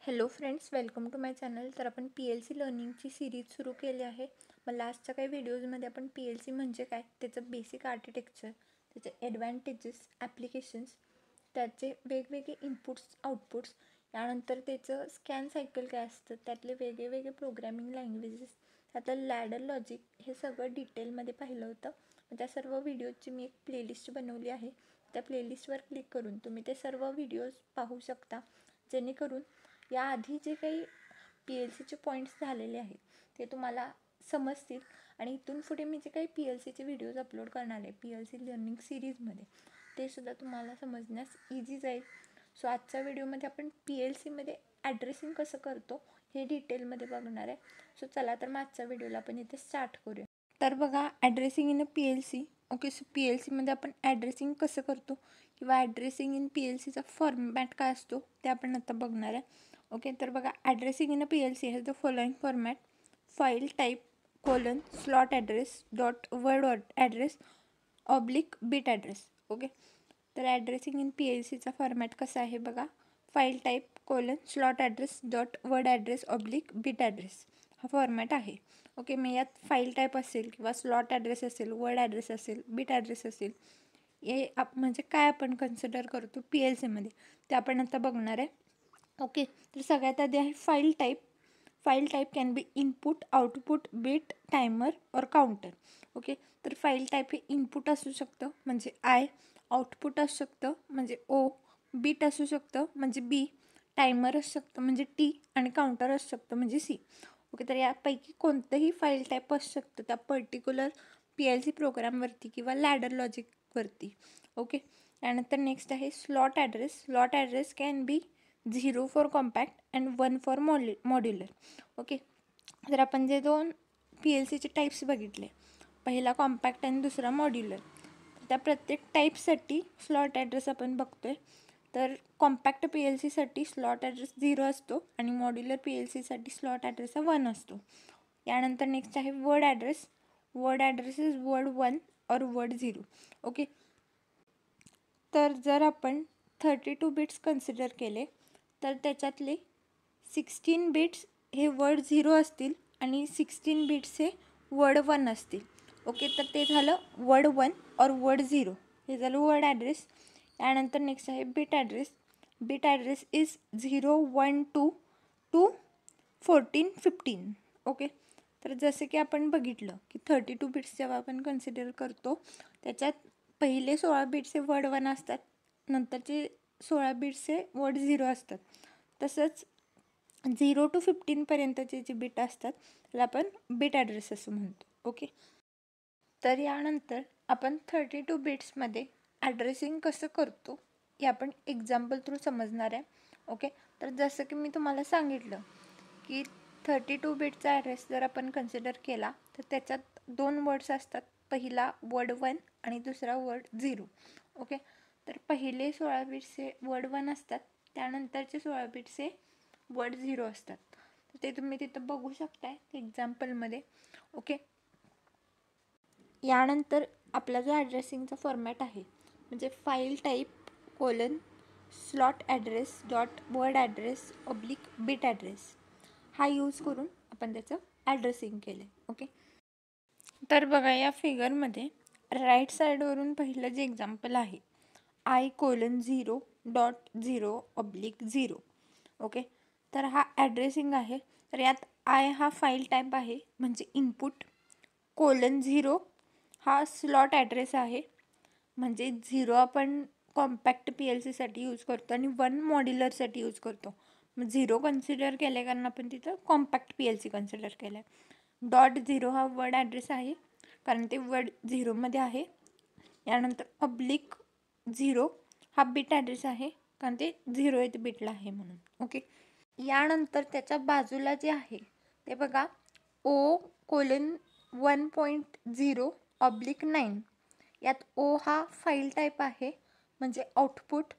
Hello friends, welcome to my channel. तर आपण PLC लर्निंगची series सुरू केली आहे. मग लास्टच्या काही व्हिडिओजमध्ये आपण PLC म्हणजे काय, त्याचं बेसिक आर्किटेक्चर, त्याचे ॲडव्हान्टेजेस, ॲप्लिकेशन्स, त्याचे वेगवेगळे इनपुट्स आउटपुट्स, त्यानंतर त्याचं स्कॅन सायकल काय असतं, त्यातले वेगळे प्रोग्रॅमिंग लँग्वेजेस, त्यातलं लॅडर लॉजिक, हे सगळं डिटेलमध्ये पाहिलं होतं. त्या सर्व व्हिडिओची मी एक प्लेलिस्ट बनवली आहे. त्या प्लेलिस्टवर क्लिक करून तुम्ही ते सर्व व्हिडिओज पाहू शकता, जेणेकरून याआधी जे काही PLCचे पॉईंट्स झालेले आहेत ते तुम्हाला समजतील. आणि इथून पुढे मी जे काही PLCचे व्हिडिओज अपलोड करणार आहे PLC लर्निंग सिरीजमध्ये, ते सुद्धा तुम्हाला समजण्यास इझी जाईल. सो आजच्या व्हिडिओमध्ये आपण PLCमध्ये ॲड्रेसिंग कसं करतो हे डिटेलमध्ये बघणार आहे. सो चला तर मग आजच्या व्हिडिओला आपण इथे स्टार्ट करूया. तर बघा, addressing in a PLC. Okay, so PLCमध्ये आपण ॲड्रेसिंग कसं करतो किंवा ॲड्रेसिंग इन PLCचा फॉर्मॅट काय असतो ते आपण आता बघणार आहे. ओके, तर बघा, addressing in a PLC has the following format: file type colon slot address dot word address oblique bit address. Okay, तर ॲड्रेसिंग इन PLCचा फॉर्मॅट कसा आहे बघा: file type colon slot address dot word address oblique bit address हा format आहे. Okay, मग यात file type असेल किंवा स्लॉट ॲड्रेस असेल, वर्ड ॲड्रेस असेल, बिट ॲड्रेस असेल, हे म्हणजे काय आपण कन्सिडर करतो PLCमध्ये ते आपण आता बघणार आहे. ओके, तर सगळ्यात आधी आहे file type. File type can be input, output, bit, timer और काउंटर. ओके, तर फाईल टाईप हे इनपुट असू शकतं म्हणजे I, आउटपुट असू शकतं म्हणजे O, बिट असू शकतं म्हणजे B, टायमर असू शकतं म्हणजे T आणि काउंटर असू शकतं म्हणजे C. ओके, तर यापैकी कोणतंही फाईल टाईप असू शकतं त्या पर्टिक्युलर PLC प्रोग्रामवरती किंवा लॅडर लॉजिकवरती. ओके, त्यानंतर नेक्स्ट आहे slot address. Slot address can be 0 for compact and 1 for modular. Okay, तर आपण जे दोन PLCचे टाईप्स बघितले, पहिला कॉम्पॅक्ट आणि दुसरा मॉड्युलर, त्या प्रत्येक टाईपसाठी स्लॉट ॲड्रेस आपण बघतोय. तर कॉम्पॅक्ट PLCसाठी स्लॉट ॲड्रेस 0 असतो आणि मॉड्युलर PLCसाठी स्लॉट ॲड्रेस हा 1 असतो. यानंतर नेक्स्ट आहे word address. Word address is word 1 और वर्ड 0. ओके, तर जर आपण 32 बिट्स कन्सिडर केले तर त्याच्यातले 16 बिट्स हे वर्ड 0 असतील आणि 16 बिट्स हे वर्ड 1 असतील. ओके, तर ते झालं वर्ड 1 और वर्ड 0, हे झालं वर्ड ॲड्रेस. त्यानंतर नेक्स्ट आहे bit address. Bit address is 0, 1, 2 to 14, 15. Okay, तर जसे की आपण बघितलं की 32 बिट्स जेव्हा आपण कन्सिडर करतो त्याच्यात पहिले 16 बिट्स हे वर्ड 1 असतात, नंतरचे 16 बिट्स हे वर्ड 0 असतात. तसंच 0 to 15पर्यंतचे जे बिट असतात त्याला आपण बिट ॲड्रेस असं म्हणतो. ओके, तर यानंतर आपण 32 बिट्समध्ये ॲड्रेसिंग कसं करतो हे आपण एक्झाम्पल थ्रू समजणार आहे. ओके, तर जसं की मी तुम्हाला सांगितलं की 32 बिटचा ॲड्रेस जर आपण कन्सिडर केला तर त्याच्यात 2 वर्ड्स असतात, पहिला वर्ड 1 आणि दुसरा वर्ड 0. ओके, तर पहिले 16 बिट्स हे वर्ड 1 असतात, त्यानंतरचे 16 बिट्स हे वर्ड 0 असतात. तर ते तुम्ही तिथं बघू शकताय एक्झाम्पलमध्ये. ओके, यानंतर आपला जो ॲड्रेसिंगचा फॉर्मॅट आहे म्हणजे file type colon slot address dot word address oblique bit address हा यूज करून आपण त्याचं ॲड्रेसिंग केलं. ओके, तर बघा, या फिगरमध्ये राईट साईडवरून पहिलं जे एक्झाम्पल आहे I:0.0/0. ओके, तर हा ॲड्रेसिंग आहे. तर यात I हा फाईल टाईप आहे म्हणजे इनपुट, :0 हा स्लॉट ॲड्रेस आहे म्हणजे 0 आपण कॉम्पॅक्ट PLCसाठी यूज करतो आणि 1 मॉड्युलरसाठी यूज करतो. मग 0 कन्सिडर केलं आहे कारण आपण तिथं कॉम्पॅक्ट PLC कन्सिडर केलं आहे. .0 हा वर्ड ॲड्रेस आहे कारण ते वर्ड 0मध्ये आहे. यानंतर ऑब्लिक 0 हा बिट ॲड्रेस आहे कारण ते 0th बिटला आहे म्हणून. ओके, यानंतर त्याच्या बाजूला जे आहे ते बघा O:1.0/9. यात O हा फाईल टाईप आहे म्हणजे आउटपुट,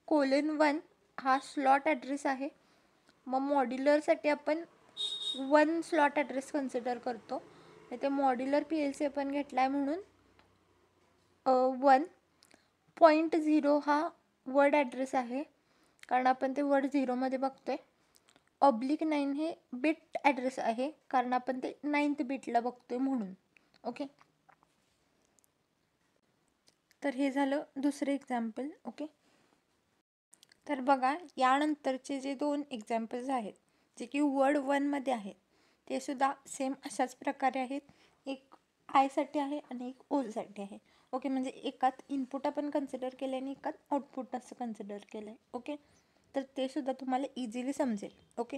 :1 हा स्लॉट ॲड्रेस आहे. मग मॉड्युलरसाठी आपण 1 स्लॉट ॲड्रेस कन्सिडर करतो. ते मॉड्युलर PLC आपण घेतला आहे म्हणून 1.0 हा वर्ड ॲड्रेस आहे कारण आपण ते वर्ड 0मध्ये बघतोय. /9 हे बिट ॲड्रेस आहे, कारण आपण ते 9th बिटला बघतोय म्हणून. ओके, तर हे झालं दुसरे एक्झाम्पल. ओके, तर बघा यानंतरचे जे 2 एक्झाम्पल्स आहेत जे की वर्ड 1मध्ये आहेत ते सुद्धा सेम अशाच प्रकारे आहेत. एक आयसाठी आहे आणि एक ओसाठी आहे. ओके, म्हणजे एकात इनपुट आपण कन्सिडर केलं आणि एकात आउटपुट असं कन्सिडर केलं आहे. ओके, तर ते सुद्धा तुम्हाला इझिली समजेल. ओके,